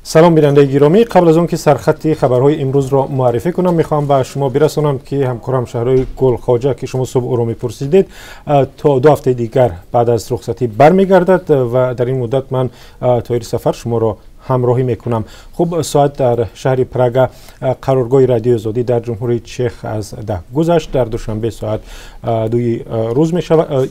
سلام بیننده گرامی، قبل از اون که سرخط خبرهای امروز را معرفی کنم میخوام به شما برسونم که همکارم شهرهای گلخواجه که شما صبح او را میپرسیدید تا 2 هفته دیگر بعد از رخصتی برمیگردد و در این مدت من تا این سفر شما را همراهی میکنم. خب ساعت در شهر پراگ قرارگاه رادیو آزادی در جمهوری چک از 10 گذشت. در دوشنبه ساعت 2 روز می شود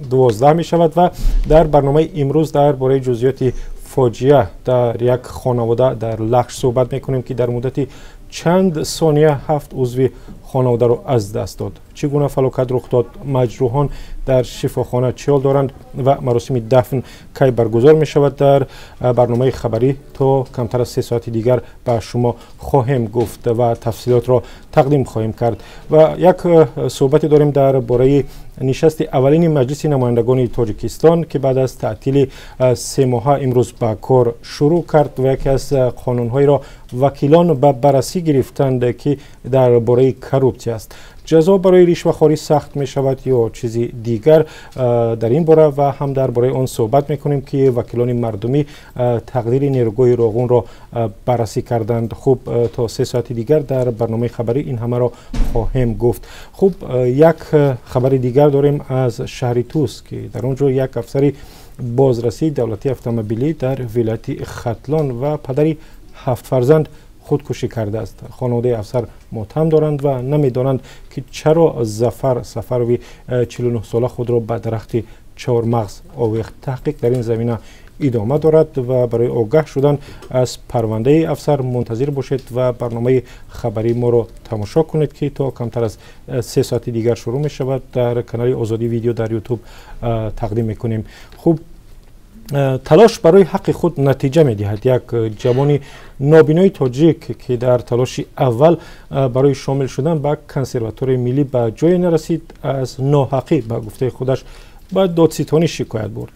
12 می شود و در برنامه امروز درباره جزئیات فاجعه در یک خانواده در لخش صحبت میکنیم که در مدت چند ثانیه 7 عضو خانواده را از دست داد. چگونه فلاکت رخ داد، مجروحان در شفاخانه چه حال دارند و مراسم دفن کی برگزار می شود در برنامه خبری تا کمتر از 3 ساعت دیگر به شما خواهیم گفت و تفصیلات را تقدیم خواهیم کرد. و یک صحبت داریم درباره نشست اولین مجلس نمایندگان تاجیکستان که بعد از تعطیل 3 ماه امروز به کار شروع کرد و یکی از قانون‌های را وکیلان به بررسی گرفتند که درباره کرپسی است. جزا برای رشوه‌خواری سخت می شود یا چیزی دیگر؟ در این باره و هم درباره آن صحبت می کنیم که وکیلان مردمی تقدیر نیروگاه راغون را بررسی کردند. خوب تا 3 ساعت دیگر در برنامه خبری این همه را خواهیم گفت. خوب یک خبر دیگر داریم از شهر توس که در اونجا یک افسر بازرسی دولتی اتومبیلی در ولایت ختلان و پدری 7 فرزند خودکشی کرده است. خانواده افسر متهم دارند و نمیدانند که چرا ظفر صفروی 49 ساله خود را به درخت چهارمغز آویخت. تحقیق در این زمینه ادامه دارد و برای آگاه شدن از پرونده افسر منتظر باشید و برنامه خبری ما را تماشا کنید که تا کمتر از 3 ساعت دیگر شروع می شود. در کانال آزادی ویدیو در یوتیوب تقدیم می کنیم. خوب تلاش برای حق خود نتیجه می دهد. یک جوان نابینای تاجیک که در تلاش اول برای شامل شدن به کنسرواتوری ملی به جای نرسید از ناحقی به گفته خودش به دادستانی شکایت برد.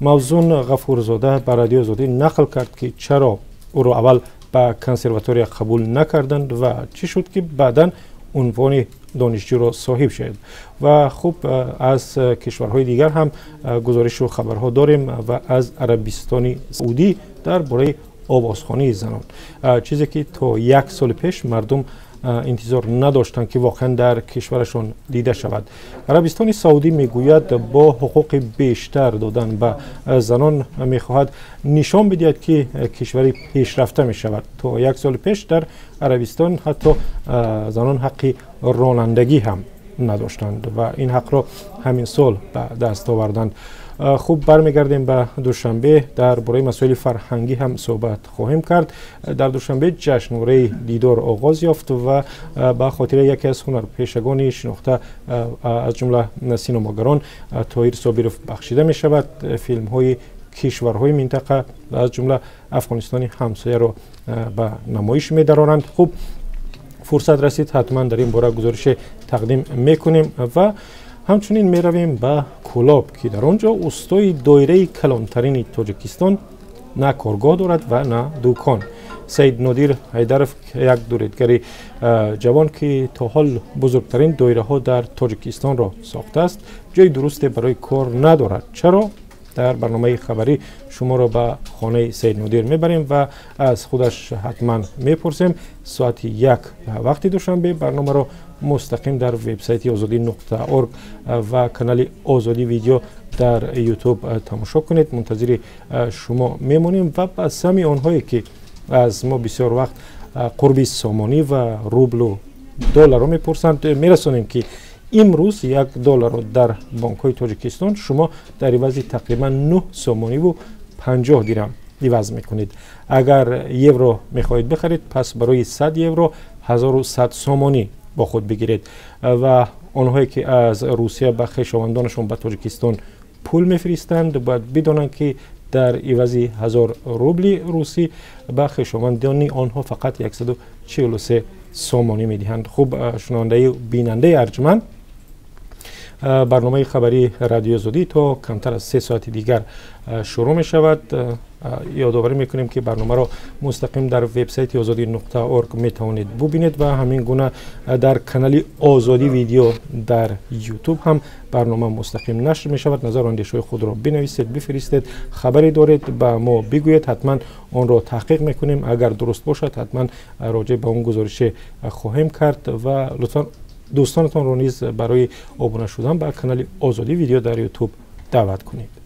موزون غفورزاده به رادیو آزادی نقل کرد که چرا او را اول به کنسرواتوری قبول نکردند و چی شد که بعداً عنوان دانشجو را صاحب شد. و خوب از کشورهای دیگر هم گزارش و خبرها داریم و از عربستان سعودی درباره آوازخوانی زنان، چیزی که تا 1 سال پیش مردم انتظار نداشتند که واقعا در کشورشان دیده شود. عربستان سعودی میگوید با حقوق بیشتر دادن به زنان میخواهد نشان بدهد که کشوری پیشرفته می شود. تا 1 سال پیش در عربستان حتی زنان حق رانندگی هم نداشتند و این حق را همین سال به دست آوردند. خوب برمیگردیم به دوشنبه. درباره مسائل فرهنگی هم صحبت خواهیم کرد. در دوشنبه جشنواره دیدار آغاز یافت و به خاطر یکی از هنرپیشگان شناخته از جمله سینماگران طاهر صابرов بخشیده می شود. فیلم های کشورهای منطقه و از جمله افغانستان همسایه را به نمایش می درآورند. خوب فرصت رسید حتما در این باره گزارش تقدیم میکنیم و همچنین می رویم به کولاب که در آنجا استای دایره کلانترین تاجیکستان نه کارگاه دارد و نه دکان. سید نادر حیدرов یک دولتگر جوان که تا حال بزرگترین دایره ها در تاجیکستان را ساخته است جای درست برای کار ندارد. چرا؟ در برنامه خبری شما را به خانه سید نادر میبریم و از خودش حتما میپرسیم. ساعت 1 وقت دوشنبه برنامه را مستقیم در وبسایت azadi.org و کانال آزادی ویدیو در یوتیوب تماشا کنید. منتظر شما میمونیم و به سمی آنهایی که از ما بسیار وقت قربی سامانی و روبل و دلار را میپرسند میرسانیم که امروز 1 دلار در بانک های تاجیکستان شما در عوض تقریبا 9 سامانی و 50 درهم عوض میکنید. اگر یورو میخواهید بخرید پس برای 100 یورو 1100 سامانی با خود بگیرید و آنهایی که از روسیه به خویشاوندانشان به تاجیکستان پول میفرستند باید بدانند که در عوض 1000 روبل روسی به خویشاوندان آنها فقط 143 سامانی میدهند. خوب شنونده بیننده ارجمند، برنامه خبری رادیو آزادی تا کمتر از 3 ساعت دیگر شروع می شود. یادآوری میکنیم که برنامه را مستقیم در وبسایت azadi.org می توانید ببینید و همین گونه در کانال آزادی ویدیو در یوتیوب هم برنامه مستقیم نشر می شود. نظر و اندیشه خود را بنویسید، بفرستید، خبری دارید به ما بگویید، حتما آن را تحقیق میکنیم. اگر درست باشد حتما راجع به اون گزارش خواهیم کرد و لطفا دوستانتان را نیز برای ابونه شدن به کانال آزادی ویدیو در یوتیوب دعوت کنید.